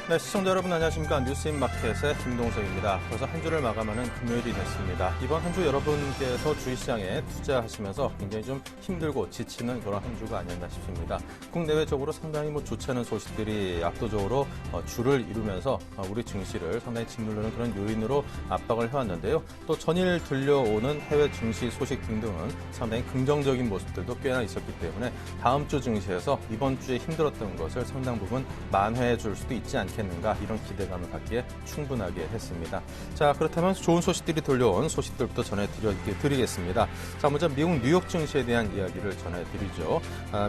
네, 시청자 여러분 안녕하십니까. 뉴스인마켓의 김동석입니다. 벌써 한 주를 마감하는 금요일이 됐습니다. 이번 한 주 여러분께서 주식시장에 투자하시면서 굉장히 좀 힘들고 지치는 그런 한 주가 아니었나 싶습니다. 국내외적으로 상당히 좋지 않은 소식들이 압도적으로 주를 이루면서 우리 증시를 상당히 짓누르는 그런 요인으로 압박을 해왔는데요. 또 전일 들려오는 해외 증시 소식 등등은 상당히 긍정적인 모습들도 꽤나 있었기 때문에 다음 주 증시에서 이번 주에 힘들었던 것을 상당 부분 만회해 줄 수도 있지 않겠습니까? 이런 기대감을 갖기에 충분하게 했습니다. 자, 그렇다면 좋은 소식들이 들려온 소식들부터 전해드리겠습니다. 자, 먼저 미국 뉴욕 증시에 대한 이야기를 전해드리죠.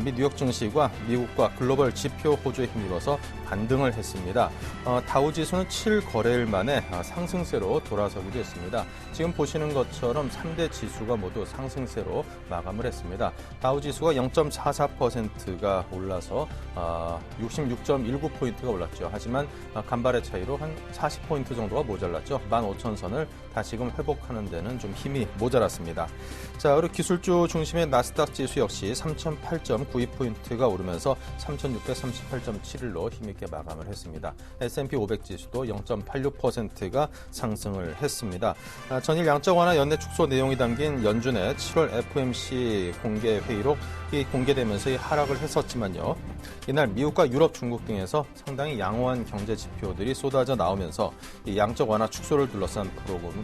미 뉴욕 증시가 미국과 글로벌 지표 호조에 힘입어서 반등을 했습니다. 다우지수는 7거래일 만에 상승세로 돌아서기도 했습니다. 지금 보시는 것처럼 3대 지수가 모두 상승세로 마감을 했습니다. 다우지수가 0.44%가 올라서 66.19포인트가 올랐죠. 하지만 간발의 차이로 한 40포인트 정도가 모자랐죠. 15,000선을 다시금 회복하는 데는 좀 힘이 모자랐습니다. 자, 그리고 기술주 중심의 나스닥 지수 역시 3,008.92포인트가 오르면서 3,638.71로 힘있게 마감을 했습니다. S&P 500 지수도 0.86%가 상승을 했습니다. 전일 양적 완화 연내 축소 내용이 담긴 연준의 7월 FOMC 공개 회의록 공개되면서 하락을 했었지만요. 이날 미국과 유럽, 중국 등에서 상당히 양호한 경제 지표들이 쏟아져 나오면서 이 양적 완화 축소를 둘러싼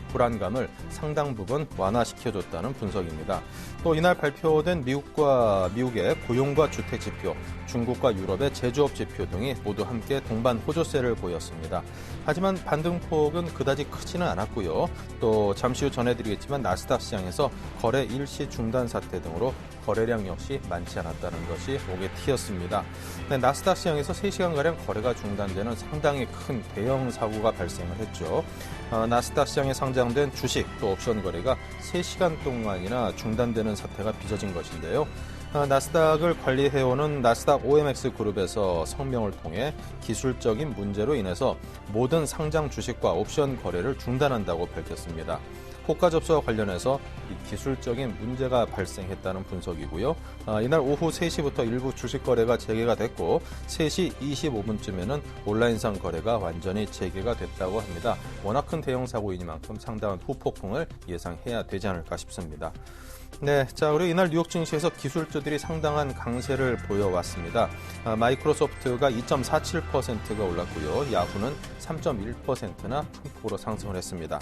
불안감을 상당 부분 완화시켜줬다는 분석입니다. 또 이날 발표된 미국의 고용과 주택 지표, 중국과 유럽의 제조업 지표 등이 모두 함께 동반 호조세를 보였습니다. 하지만 반등폭은 그다지 크지는 않았고요. 또 잠시 후 전해드리겠지만 나스닥 시장에서 거래 일시 중단 사태 등으로 거래량 역시 많지 않았다는 것이 목에 튀었습니다. 네, 나스닥 시장에서 3시간가량 거래가 중단되는 상당히 큰 대형 사고가 발생을 했죠. 나스닥 시장에 상장된 주식 또 옵션 거래가 3시간 동안이나 중단되는 사태가 빚어진 것인데요. 나스닥을 관리해오는 나스닥 OMX 그룹에서 성명을 통해 기술적인 문제로 인해서 모든 상장 주식과 옵션 거래를 중단한다고 밝혔습니다. 호가 접수와 관련해서 이 기술적인 문제가 발생했다는 분석이고요. 이날 오후 3시부터 일부 주식 거래가 재개가 됐고 3시 25분쯤에는 온라인상 거래가 완전히 재개가 됐다고 합니다. 워낙 큰 대형 사고이니만큼 상당한 후폭풍을 예상해야 되지 않을까 싶습니다. 네, 자, 그리고 이날 뉴욕 증시에서 기술주들이 상당한 강세를 보여왔습니다. 마이크로소프트가 2.47%가 올랐고요. 야후는 3.1%나 큰 폭으로 상승을 했습니다.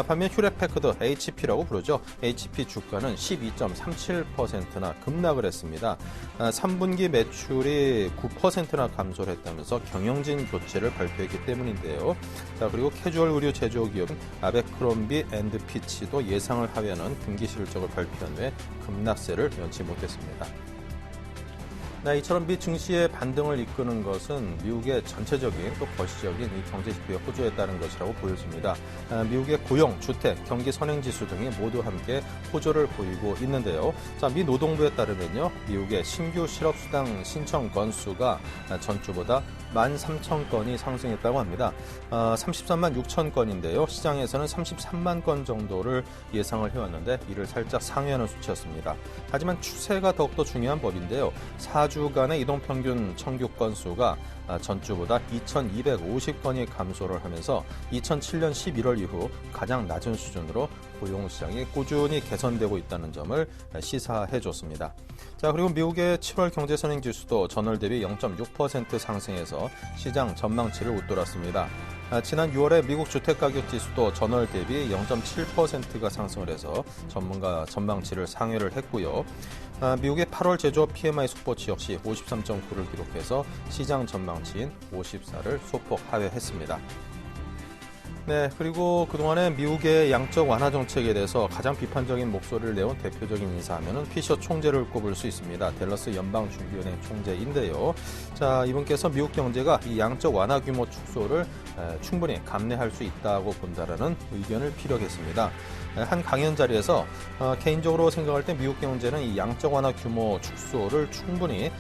반면 휴렛패커드 HP라고 부르죠. HP 주가는 12.37%나 급락을 했습니다. 3분기 매출이 9%나 감소를 했다면서 경영진 교체를 발표했기 때문인데요. 자, 그리고 캐주얼 의류 제조기업인 아베크롬비 앤드 피치도 예상을 하회하는 분기 실적을 발표한 후에 급락세를 면치 못했습니다. 네, 이처럼 미 증시의 반등을 이끄는 것은 미국의 전체적인 또 거시적인 이 경제 지표의 호조에 따른 것이라고 보여집니다. 미국의 고용, 주택, 경기 선행지수 등이 모두 함께 호조를 보이고 있는데요. 자, 미 노동부에 따르면요, 미국의 신규 실업수당 신청 건수가 전주보다 13,000건이 상승했다고 합니다. 33만 6천 건인데요. 시장에서는 33만 건 정도를 예상을 해왔는데 이를 살짝 상회하는 수치였습니다. 하지만 추세가 더욱더 중요한 법인데요. 4주간의 이동평균 청구 건수가 전주보다 2,250건이 감소를 하면서 2007년 11월 이후 가장 낮은 수준으로 고용시장이 꾸준히 개선되고 있다는 점을 시사해 줬습니다. 자, 그리고 미국의 7월 경제선행지수도 전월 대비 0.6% 상승해서 시장 전망치를 웃돌았습니다. 지난 6월에 미국 주택가격지수도 전월 대비 0.7%가 상승을 해서 전문가 전망치를 상회를 했고요. 미국의 8월 제조업 PMI 속보치 역시 53.9를 기록해서 시장 전망치인 54를 소폭 하회했습니다. 네, 그리고 그동안에 미국의 양적 완화 정책에 대해서 가장 비판적인 목소리를 내온 대표적인 인사하면은 피셔 총재를 꼽을 수 있습니다. 댈러스 연방준비은행 총재인데요. 자, 이분께서 미국 경제가 이 양적 완화 규모 축소를 충분히 감내할 수 있다고 본다라는 의견을 피력했습니다. 한 강연 자리에서 개인적으로 생각할 때 미국 경제는 이 양적 완화 규모 축소를 충분히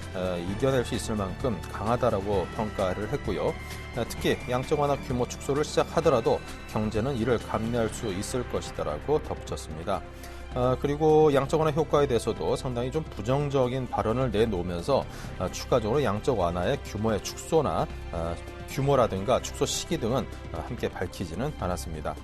이겨낼 수 있을 만큼 강하다라고 평가를 했고요. 특히 양적 완화 규모 축소를 시작하더라도 경제는 이를 감내할 수 있을 것이다라고 덧붙였습니다. 그리고 양적 완화 효과에 대해서도 상당히 좀 부정적인 발언을 내놓으면서 추가적으로 양적 완화의 규모의 축소나 규모라든가 축소 시기 등은 함께 밝히지는 않았습니다.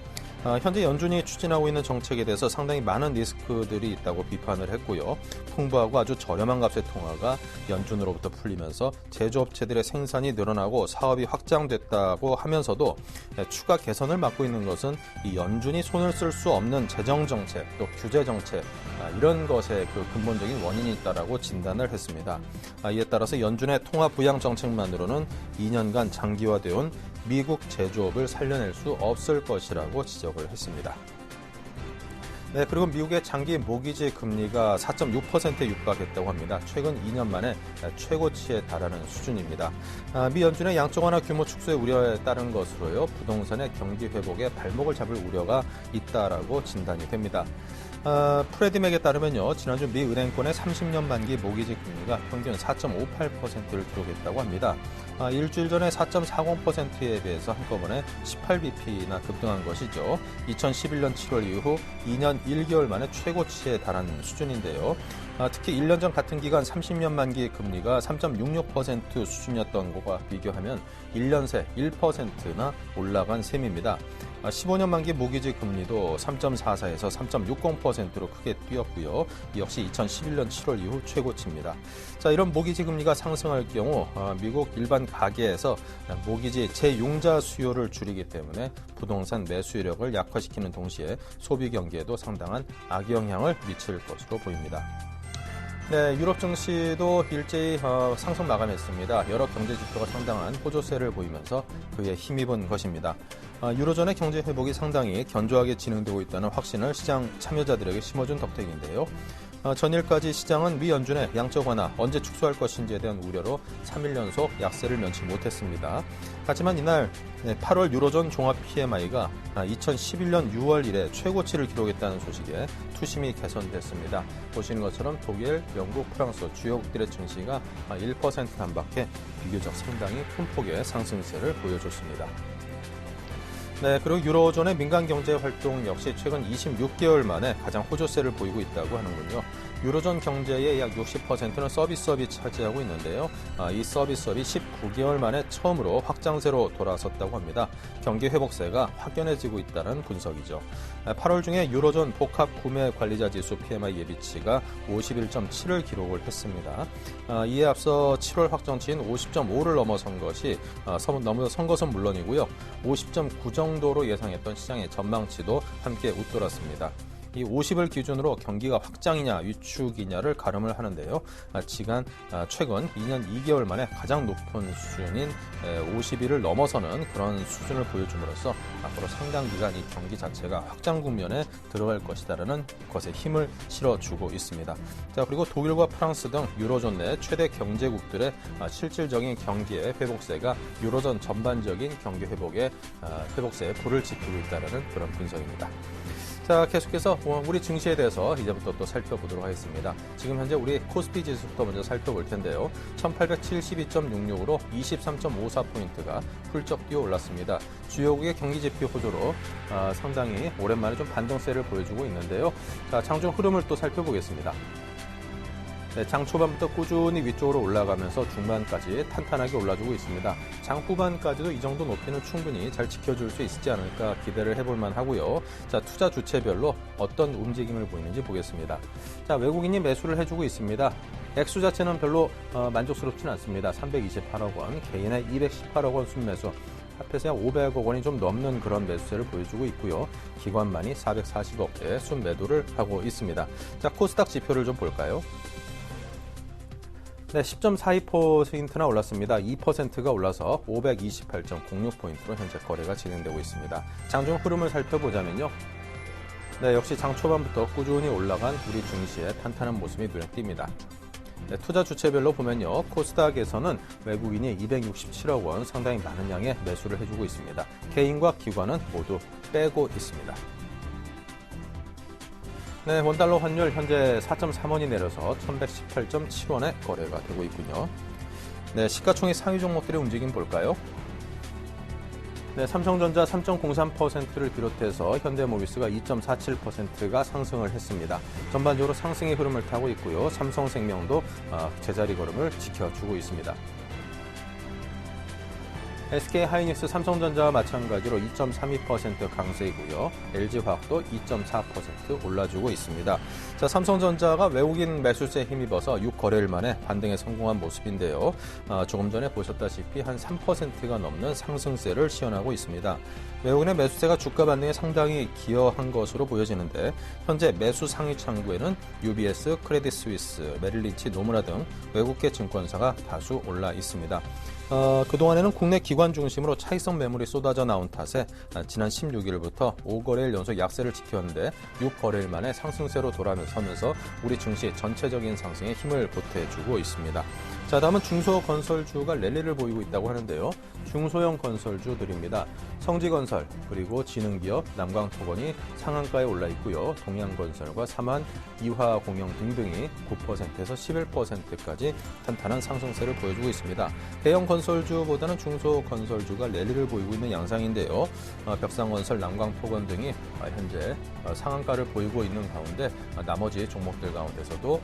현재 연준이 추진하고 있는 정책에 대해서 상당히 많은 리스크들이 있다고 비판을 했고요. 풍부하고 아주 저렴한 값의 통화가 연준으로부터 풀리면서 제조업체들의 생산이 늘어나고 사업이 확장됐다고 하면서도 추가 개선을 맡고 있는 것은 이 연준이 손을 쓸 수 없는 재정 정책 또 규제 정책 이런 것에 그 근본적인 원인이 있다라고 진단을 했습니다. 이에 따라서 연준의 통화 부양 정책만으로는 2년간 장기화되어 온 미국 제조업을 살려낼 수 없을 것이라고 지적을 했습니다. 네, 그리고 미국의 장기 모기지 금리가 4.6%에 육박했다고 합니다. 최근 2년 만에 최고치에 달하는 수준입니다. 미 연준의 양적 완화 규모 축소의 우려에 따른 것으로요, 부동산의 경기 회복에 발목을 잡을 우려가 있다라고 진단이 됩니다. 프레디맥에 따르면요, 지난주 미 은행권의 30년 만기 모기지 금리가 평균 4.58%를 기록했다고 합니다. 일주일 전에 4.40%에 비해서 한꺼번에 18bp나 급등한 것이죠. 2011년 7월 이후 2년 1개월 만에 최고치에 달한 수준인데요. 특히 1년 전 같은 기간 30년 만기 금리가 3.66% 수준이었던 것과 비교하면 1년 새 1%나 올라간 셈입니다. 15년 만기 모기지 금리도 3.44에서 3.60%로 크게 뛰었고요. 역시 2011년 7월 이후 최고치입니다. 자, 이런 모기지 금리가 상승할 경우 미국 일반 가계에서 모기지 재융자 수요를 줄이기 때문에 부동산 매수력을 약화시키는 동시에 소비 경기에도 상당한 악영향을 미칠 것으로 보입니다. 네, 유럽 증시도 일제히 상승 마감했습니다. 여러 경제 지표가 상당한 호조세를 보이면서 그에 힘입은 것입니다. 유로존의 경제 회복이 상당히 견조하게 진행되고 있다는 확신을 시장 참여자들에게 심어준 덕택인데요. 전일까지 시장은 미 연준의 양적 완화 언제 축소할 것인지에 대한 우려로 3일 연속 약세를 면치 못했습니다. 하지만 이날 8월 유로존 종합 PMI가 2011년 6월 이래 최고치를 기록했다는 소식에 투심이 개선됐습니다. 보시는 것처럼 독일, 영국, 프랑스 주요국들의 증시가 1% 단박해 비교적 상당히 큰 폭의 상승세를 보여줬습니다. 네, 그리고 유로존의 민간 경제 활동 역시 최근 26개월 만에 가장 호조세를 보이고 있다고 하는군요. 유로존 경제의 약 60%는 서비스업이 차지하고 있는데요. 이 서비스업이 19개월 만에 처음으로 확장세로 돌아섰다고 합니다. 경기 회복세가 확연해지고 있다는 분석이죠. 8월 중에 유로존 복합 구매 관리자 지수 PMI 예비치가 51.7을 기록을 했습니다. 이에 앞서 7월 확정치인 50.5를 넘어선 것은 물론이고요. 50.9 정도로 예상했던 시장의 전망치도 함께 웃돌았습니다. 이 50을 기준으로 경기가 확장이냐 위축이냐를 가름을 하는데요. 최근 2년 2개월 만에 가장 높은 수준인 52를 넘어서는 그런 수준을 보여줌으로써 앞으로 상당 기간 이 경기 자체가 확장 국면에 들어갈 것이다라는 것에 힘을 실어주고 있습니다. 자, 그리고 독일과 프랑스 등 유로존 내 최대 경제국들의 실질적인 경기의 회복세가 유로존 전반적인 경기 회복세에 불을 지피고 있다는 그런 분석입니다. 자, 계속해서 우리 증시에 대해서 이제부터 또 살펴보도록 하겠습니다. 지금 현재 우리 코스피 지수부터 먼저 살펴볼 텐데요. 1872.66으로 23.54포인트가 훌쩍 뛰어 올랐습니다. 주요국의 경기 지표 호조로 상당히 오랜만에 좀 반등세를 보여주고 있는데요. 자, 장중 흐름을 또 살펴보겠습니다. 네, 장 초반부터 꾸준히 위쪽으로 올라가면서 중반까지 탄탄하게 올라주고 있습니다. 장 후반까지도 이 정도 높이는 충분히 잘 지켜줄 수 있지 않을까 기대를 해볼만 하고요. 자, 투자 주체별로 어떤 움직임을 보이는지 보겠습니다. 자, 외국인이 매수를 해주고 있습니다. 액수 자체는 별로 만족스럽지는 않습니다. 328억 원, 개인의 218억 원 순매수. 합해서 500억 원이 좀 넘는 그런 매수세를 보여주고 있고요. 기관만이 440억대 순매도를 하고 있습니다. 자, 코스닥 지표를 좀 볼까요? 네, 10.42%나 올랐습니다. 2%가 올라서 528.06포인트로 현재 거래가 진행되고 있습니다. 장중 흐름을 살펴보자면요. 네, 역시 장 초반부터 꾸준히 올라간 우리 증시의 탄탄한 모습이 눈에 띕니다. 네, 투자 주체별로 보면요. 코스닥에서는 외국인이 267억 원 상당히 많은 양의 매수를 해주고 있습니다. 개인과 기관은 모두 빼고 있습니다. 네, 원달러 환율 현재 4.3원이 내려서 1118.7원에 거래가 되고 있군요. 네, 시가총액 상위 종목들의 움직임 볼까요? 네, 삼성전자 3.03%를 비롯해서 현대모비스가 2.47%가 상승을 했습니다. 전반적으로 상승의 흐름을 타고 있고요. 삼성생명도 제자리 걸음을 지켜주고 있습니다. SK하이닉스 삼성전자와 마찬가지로 2.32% 강세이고요. LG화학도 2.4% 올라주고 있습니다. 자, 삼성전자가 외국인 매수세에 힘입어서 6거래일 만에 반등에 성공한 모습인데요. 조금 전에 보셨다시피 한 3%가 넘는 상승세를 시현하고 있습니다. 외국인의 매수세가 주가 반등에 상당히 기여한 것으로 보여지는데 현재 매수 상위 창구에는 UBS, 크레딧 스위스, 메릴린치, 노무라 등 외국계 증권사가 다수 올라 있습니다. 그동안에는 국내 기관 중심으로 차익성 매물이 쏟아져 나온 탓에 지난 16일부터 5거래일 연속 약세를 지켰는데 6거래일 만에 상승세로 돌아서면서 우리 증시 전체적인 상승에 힘을 보태주고 있습니다. 자, 다음은 중소건설주가 랠리를 보이고 있다고 하는데요. 중소형 건설주들입니다. 성지건설, 그리고 지능기업, 남광토건이 상한가에 올라 있고요. 동양건설과 삼한, 이화공영 등등이 9%에서 11%까지 탄탄한 상승세를 보여주고 있습니다. 대형 건설주보다는 중소건설주가 랠리를 보이고 있는 양상인데요. 벽상건설, 남광토건 등이 현재 상한가를 보이고 있는 가운데 나머지 종목들 가운데서도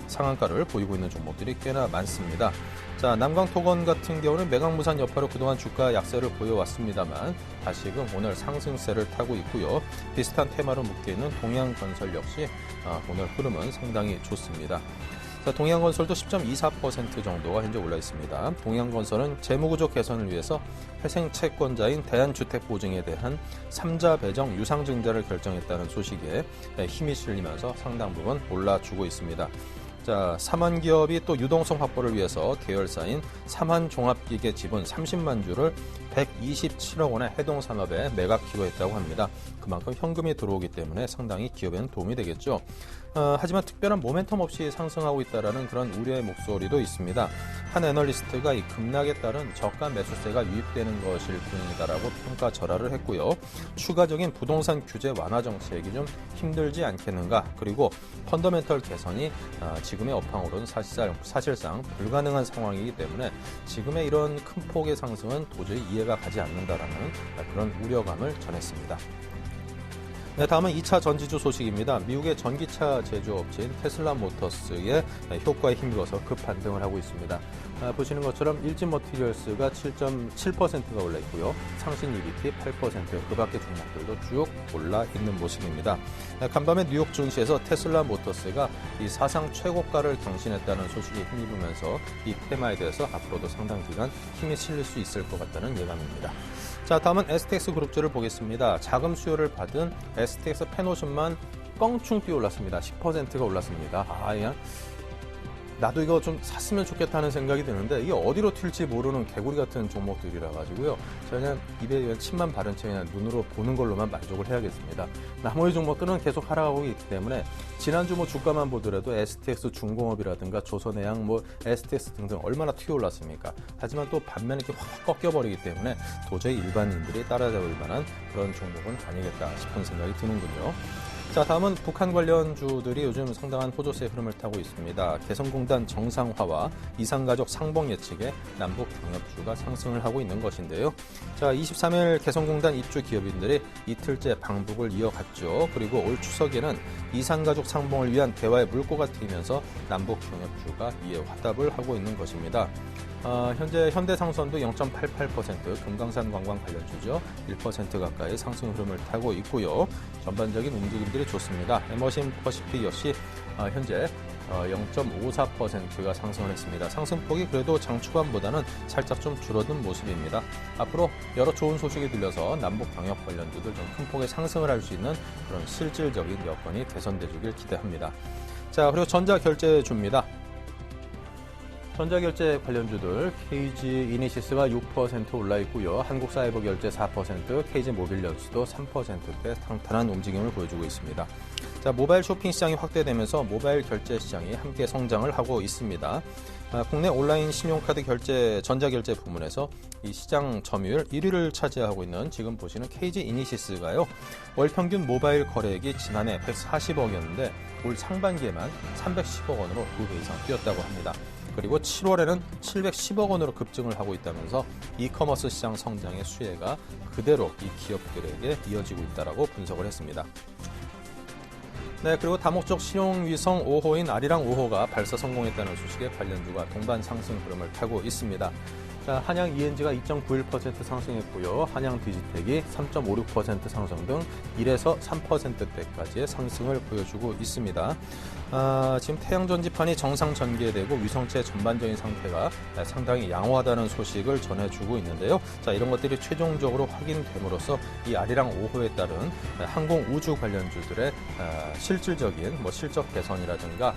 상한가를 보이고 있는 종목들이 꽤나 많습니다. 자, 남광토건 같은 경우는 매각무산 여파로 그동안 주가 약세를 보여왔습니다만 다시금 오늘 상승세를 타고 있고요. 비슷한 테마로 묶여있는 동양건설 역시 오늘 흐름은 상당히 좋습니다. 자, 동양건설도 10.24% 정도가 현재 올라 있습니다. 동양건설은 재무구조 개선을 위해서 회생 채권자인 대한주택보증에 대한 3자 배정 유상증자를 결정했다는 소식에 힘이 실리면서 상당 부분 올라주고 있습니다. 자, 삼한기업이 또 유동성 확보를 위해서 계열사인 삼한종합기계 지분 30만 주를 127억 원의 해동산업에 매각 기고했다고 합니다. 그만큼 현금이 들어오기 때문에 상당히 기업에는 도움이 되겠죠. 하지만 특별한 모멘텀 없이 상승하고 있다는 그런 우려의 목소리도 있습니다. 한 애널리스트가 이 급락에 따른 저가 매수세가 유입되는 것일 뿐이다라고 평가절하를 했고요. 추가적인 부동산 규제 완화 정책이 좀 힘들지 않겠는가. 그리고 펀더멘털 개선이 지금의 업황으로는 사실상 불가능한 상황이기 때문에 지금의 이런 큰 폭의 상승은 도저히 이해가 가지 않는다라는 그런 우려감을 전했습니다. 네, 다음은 2차 전지주 소식입니다. 미국의 전기차 제조업체인 테슬라 모터스의 효과에 힘입어서 급반등을 하고 있습니다. 보시는 것처럼 일진 머티리얼스가 7.7%가 올라 있고요. 상신 EBT 8%, 그 밖의 종목들도 쭉 올라 있는 모습입니다. 간밤에 뉴욕 증시에서 테슬라 모터스가 이 사상 최고가를 경신했다는 소식이 힘입으면서 이 테마에 대해서 앞으로도 상당 기간 힘이 실릴 수 있을 것 같다는 예감입니다. 자, 다음은 STX 그룹주를 보겠습니다. 자금 수요를 받은 STX 펜오션만 껑충 뛰어 올랐습니다. 10%가 올랐습니다. 그냥 나도 이거 좀 샀으면 좋겠다는 생각이 드는데 이게 어디로 튈지 모르는 개구리 같은 종목들이라 가지고요. 제가 그냥 입에 침만 바른 채 그냥 눈으로 보는 걸로만 만족을 해야겠습니다. 나머지 종목들은 계속 하락하고 있기 때문에 지난주 주가만 보더라도 STX 중공업이라든가 조선해양 STX 등등 얼마나 튀어 올랐습니까? 하지만 또 반면에 이렇게 확 꺾여버리기 때문에 도저히 일반인들이 따라잡을 만한 그런 종목은 아니겠다 싶은 생각이 드는군요. 자, 다음은 북한 관련주들이 요즘 상당한 호조세 흐름을 타고 있습니다. 개성공단 정상화와 이산가족 상봉 예측에 남북 경협주가 상승을 하고 있는 것인데요. 자, 23일 개성공단 입주 기업인들이 이틀째 방북을 이어갔죠. 그리고 올 추석에는 이산가족 상봉을 위한 대화의 물꼬가 트이면서 남북 경협주가 이에 화답을 하고 있는 것입니다. 현재 현대상선도 0.88%, 금강산 관광 관련주죠. 1% 가까이 상승 흐름을 타고 있고요. 전반적인 움직임들이 좋습니다. 에머신 퍼시픽 역시 현재 0.54%가 상승을 했습니다. 상승폭이 그래도 장 초반보다는 살짝 좀 줄어든 모습입니다. 앞으로 여러 좋은 소식이 들려서 남북 경협 관련주들 좀 큰 폭의 상승을 할 수 있는 그런 실질적인 여건이 개선돼 주길 기대합니다. 자, 그리고 전자결제주입니다. 전자결제 관련주들 KG 이니시스가 6% 올라 있고요. 한국사이버결제 4%, KG모빌연수도 3%대 탄탄한 움직임을 보여주고 있습니다. 자, 모바일 쇼핑 시장이 확대되면서 모바일 결제 시장이 함께 성장을 하고 있습니다. 국내 온라인 신용카드 결제, 전자결제 부문에서 이 시장 점유율 1위를 차지하고 있는 지금 보시는 KG 이니시스가요. 월 평균 모바일 거래액이 지난해 140억이었는데 올 상반기에만 310억 원으로 2배 이상 뛰었다고 합니다. 그리고 7월에는 710억 원으로 급증을 하고 있다면서 이커머스 시장 성장의 수혜가 그대로 이 기업들에게 이어지고 있다라고 분석을 했습니다. 네, 그리고 다목적 실용위성 5호인 아리랑 5호가 발사 성공했다는 소식에 관련주가 동반 상승 흐름을 타고 있습니다. 자, 한양 ENG가 2.91% 상승했고요. 한양 디지텍이 3.56% 상승 등 1에서 3%대까지의 상승을 보여주고 있습니다. 지금 태양 전지판이 정상 전개되고 위성체 전반적인 상태가 상당히 양호하다는 소식을 전해주고 있는데요. 자, 이런 것들이 최종적으로 확인됨으로써 이 아리랑 5호에 따른 항공 우주 관련주들의 실질적인 실적 개선이라든가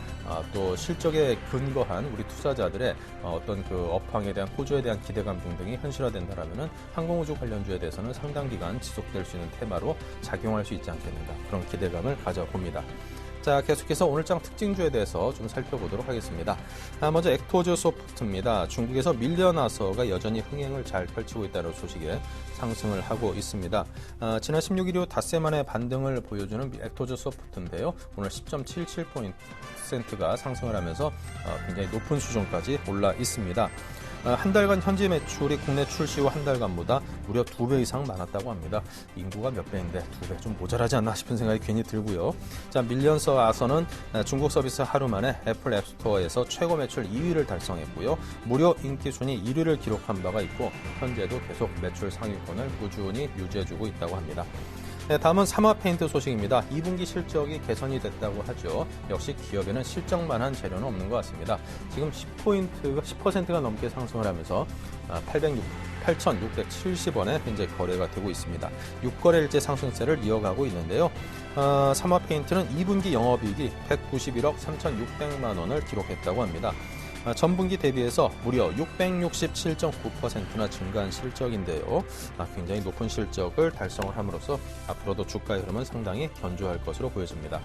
또 실적에 근거한 우리 투자자들의 어떤 그 업황에 대한 호조에 대한 기대감 등등이 현실화된다라면은 항공우주 관련주에 대해서는 상당 기간 지속될 수 있는 테마로 작용할 수 있지 않겠는가, 그런 기대감을 가져봅니다. 자, 계속해서 오늘장 특징주에 대해서 좀 살펴보도록 하겠습니다. 먼저 액토즈 소프트입니다. 중국에서 밀려나서가 여전히 흥행을 잘 펼치고 있다는 소식에 상승을 하고 있습니다. 지난 16일 이후 닷새 만에 반등을 보여주는 액토즈 소프트인데요. 오늘 10.77%가 상승을 하면서 굉장히 높은 수준까지 올라 있습니다. 한 달간 현지 매출이 국내 출시 후 한 달간보다 무려 2배 이상 많았다고 합니다. 인구가 몇 배인데 2배 좀 모자라지 않나 싶은 생각이 괜히 들고요. 자, 밀리언서아서는 중국 서비스 하루 만에 애플 앱스토어에서 최고 매출 2위를 달성했고요. 무료 인기 순위 1위를 기록한 바가 있고 현재도 계속 매출 상위권을 꾸준히 유지해주고 있다고 합니다. 네, 다음은 삼화페인트 소식입니다. 2분기 실적이 개선이 됐다고 하죠. 역시 기업에는 실적만한 재료는 없는 것 같습니다. 지금 10%가 넘게 상승을 하면서 8,670원에 현재 거래가 되고 있습니다. 6거래일째 상승세를 이어가고 있는데요. 삼화페인트는 2분기 영업이익이 191억 3,600만 원을 기록했다고 합니다. 전분기 대비해서 무려 667.9%나 증가한 실적인데요. 굉장히 높은 실적을 달성을 함으로써 앞으로도 주가의 흐름은 상당히 견조할 것으로 보여집니다.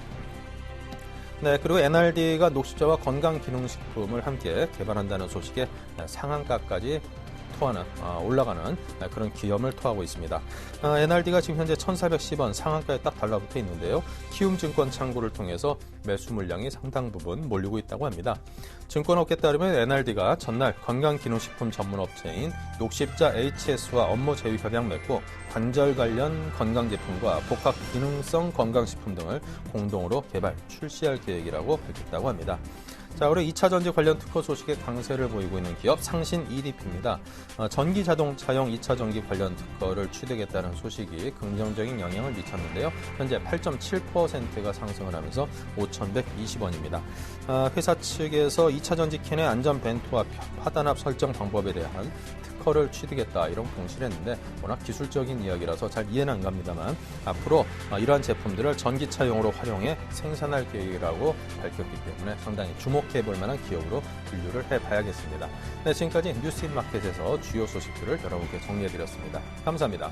네, 그리고 NRD가 녹십자와 건강기능식품을 함께 개발한다는 소식에 상한가까지 올라가는 그런 기염을 토하고 있습니다. NRD가 지금 현재 1,410원 상한가에 딱 달라붙어 있는데요. 키움증권 창구를 통해서 매수 물량이 상당 부분 몰리고 있다고 합니다. 증권업계에 따르면 NRD가 전날 건강기능식품 전문업체인 녹십자 HS와 업무 제휴 협약 맺고 관절 관련 건강제품과 복합 기능성 건강식품 등을 공동으로 개발, 출시할 계획이라고 밝혔다고 합니다. 자, 그리고 2차 전지 관련 특허 소식에 강세를 보이고 있는 기업 상신 EDP입니다. 전기 자동차용 2차 전기 관련 특허를 취득했다는 소식이 긍정적인 영향을 미쳤는데요. 현재 8.7%가 상승을 하면서 5,120원입니다. 회사 측에서 2차 전지 캔의 안전 벤토와 파단압 설정 방법에 대한 특허를 취득했다, 이런 공시를 했는데 워낙 기술적인 이야기라서 잘 이해는 안 갑니다만 앞으로 이러한 제품들을 전기차용으로 활용해 생산할 계획이라고 밝혔기 때문에 상당히 주목해볼 만한 기업으로 분류를 해봐야겠습니다. 네, 지금까지 뉴스인마켓에서 주요 소식들을 여러분께 정리해드렸습니다. 감사합니다.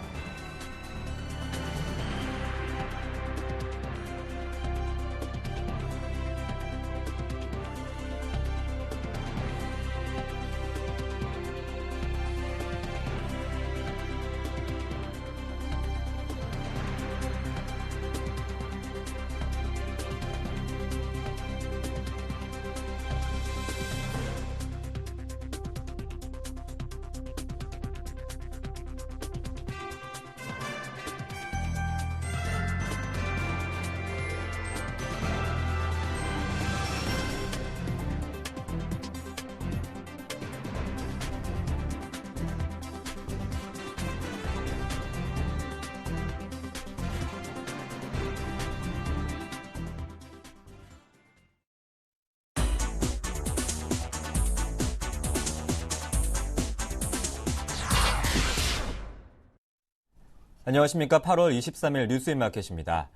안녕하십니까. 8월 23일 뉴스인마켓입니다.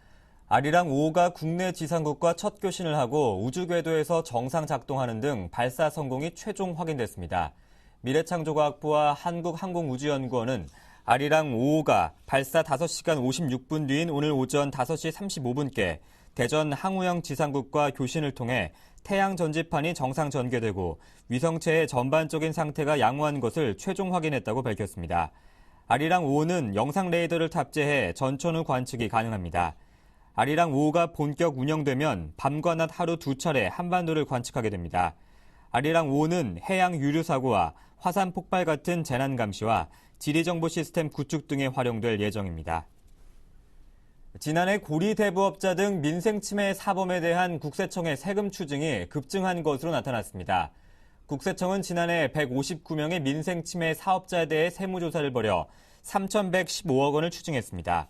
아리랑 5호가 국내 지상국과 첫 교신을 하고 우주궤도에서 정상 작동하는 등 발사 성공이 최종 확인됐습니다. 미래창조과학부와 한국항공우주연구원은 아리랑 5호가 발사 5시간 56분 뒤인 오늘 오전 5시 35분께 대전 항우영 지상국과 교신을 통해 태양 전지판이 정상 전개되고 위성체의 전반적인 상태가 양호한 것을 최종 확인했다고 밝혔습니다. 아리랑 5호는 영상 레이더를 탑재해 전천 후 관측이 가능합니다. 아리랑 5호가 본격 운영되면 밤과 낮 하루 2차례 한반도를 관측하게 됩니다. 아리랑 5는 해양 유류 사고와 화산 폭발 같은 재난 감시와 지리정보 시스템 구축 등에 활용될 예정입니다. 지난해 고리 대부업자 등 민생 침해 사범에 대한 국세청의 세금 추징이 급증한 것으로 나타났습니다. 국세청은 지난해 159명의 민생 침해 사업자에 대해 세무조사를 벌여 3,115억 원을 추징했습니다.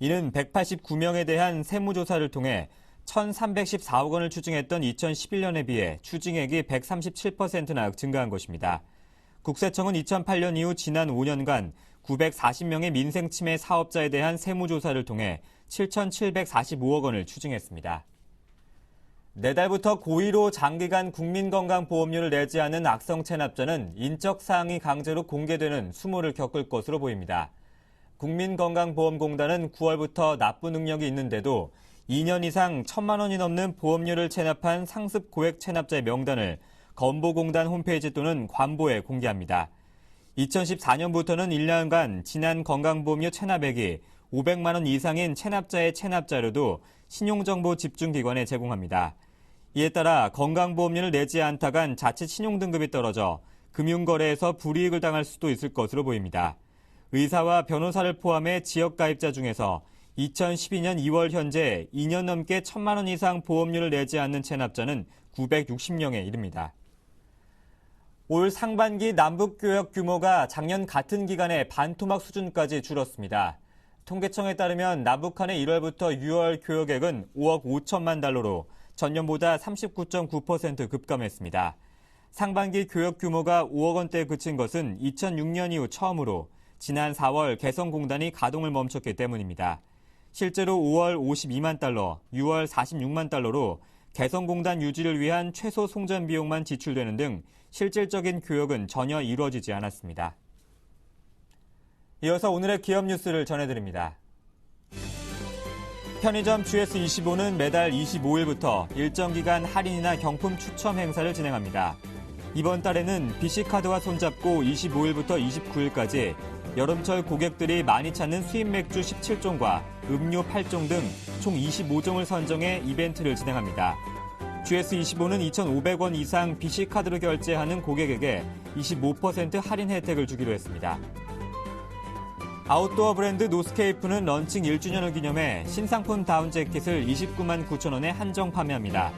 이는 189명에 대한 세무조사를 통해 1,314억 원을 추징했던 2011년에 비해 추징액이 137%나 증가한 것입니다. 국세청은 2008년 이후 지난 5년간 940명의 민생 침해 사업자에 대한 세무조사를 통해 7,745억 원을 추징했습니다. 내달부터 고의로 장기간 국민건강보험료를 내지 않은 악성 체납자는 인적 사항이 강제로 공개되는 수모를 겪을 것으로 보입니다. 국민건강보험공단은 9월부터 납부 능력이 있는데도 2년 이상 1,000만 원이 넘는 보험료를 체납한 상습 고액 체납자의 명단을 건보공단 홈페이지 또는 관보에 공개합니다. 2014년부터는 1년간 지난 건강보험료 체납액이 500만 원 이상인 체납자의 체납 자료도 신용정보 집중기관에 제공합니다. 이에 따라 건강보험료를 내지 않다간 자칫 신용등급이 떨어져 금융거래에서 불이익을 당할 수도 있을 것으로 보입니다. 의사와 변호사를 포함해 지역가입자 중에서 2012년 2월 현재 2년 넘게 1,000만 원 이상 보험료를 내지 않는 체납자는 960명에 이릅니다. 올 상반기 남북교역 규모가 작년 같은 기간에 반토막 수준까지 줄었습니다. 통계청에 따르면 남북한의 1월부터 6월 교역액은 5억 5천만 달러로 전년보다 39.9% 급감했습니다. 상반기 교역 규모가 5억 원대에 그친 것은 2006년 이후 처음으로 지난 4월 개성공단이 가동을 멈췄기 때문입니다. 실제로 5월 52만 달러, 6월 46만 달러로 개성공단 유지를 위한 최소 송전 비용만 지출되는 등 실질적인 교역은 전혀 이루어지지 않았습니다. 이어서 오늘의 기업 뉴스를 전해드립니다. 편의점 GS25는 매달 25일부터 일정 기간 할인이나 경품 추첨 행사를 진행합니다. 이번 달에는 BC카드와 손잡고 25일부터 29일까지 여름철 고객들이 많이 찾는 수입 맥주 17종과 음료 8종 등 총 25종을 선정해 이벤트를 진행합니다. GS25는 2,500원 이상 BC카드로 결제하는 고객에게 25% 할인 혜택을 주기로 했습니다. 아웃도어 브랜드 노스케이프는 런칭 1주년을 기념해 신상품 다운 재킷을 29만 9천 원에 한정 판매합니다.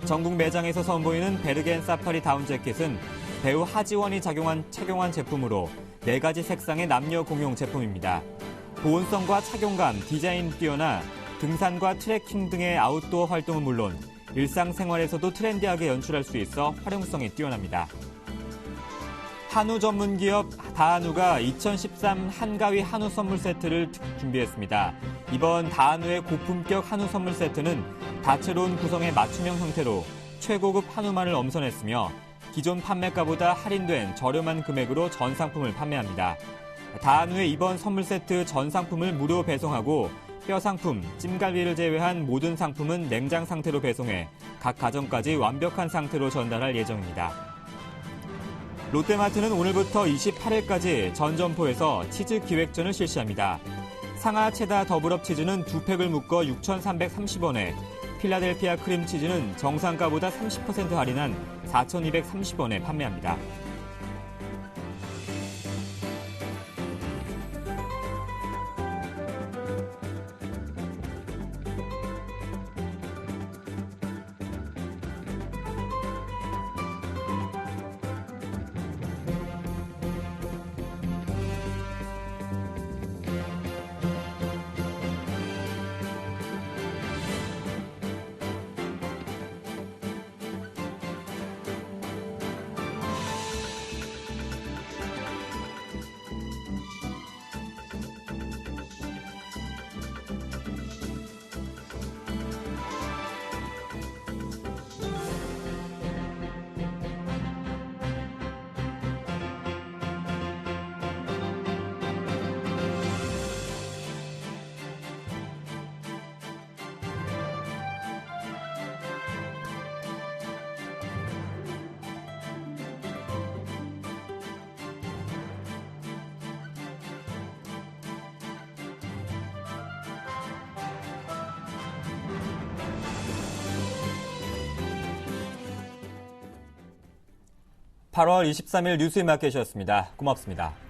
전국 매장에서 선보이는 베르겐 사파리 다운 재킷은 배우 하지원이 착용한 제품으로 4가지 색상의 남녀 공용 제품입니다. 보온성과 착용감, 디자인 뛰어나 등산과 트레킹 등의 아웃도어 활동은 물론 일상생활에서도 트렌디하게 연출할 수 있어 활용성이 뛰어납니다. 한우 전문 기업 다한우가 2013 한가위 한우 선물 세트를 준비했습니다. 이번 다한우의 고품격 한우 선물 세트는 다채로운 구성의 맞춤형 형태로 최고급 한우만을 엄선했으며 기존 판매가보다 할인된 저렴한 금액으로 전 상품을 판매합니다. 다한우의 이번 선물 세트 전 상품을 무료 배송하고 뼈 상품, 찜갈비를 제외한 모든 상품은 냉장 상태로 배송해 각 가정까지 완벽한 상태로 전달할 예정입니다. 롯데마트는 오늘부터 28일까지 전 점포에서 치즈 기획전을 실시합니다. 상하 체다 더블업 치즈는 2팩을 묶어 6,330원에 필라델피아 크림치즈는 정상가보다 30% 할인한 4,230원에 판매합니다. 8월 23일 뉴스인마켓이었습니다. 고맙습니다.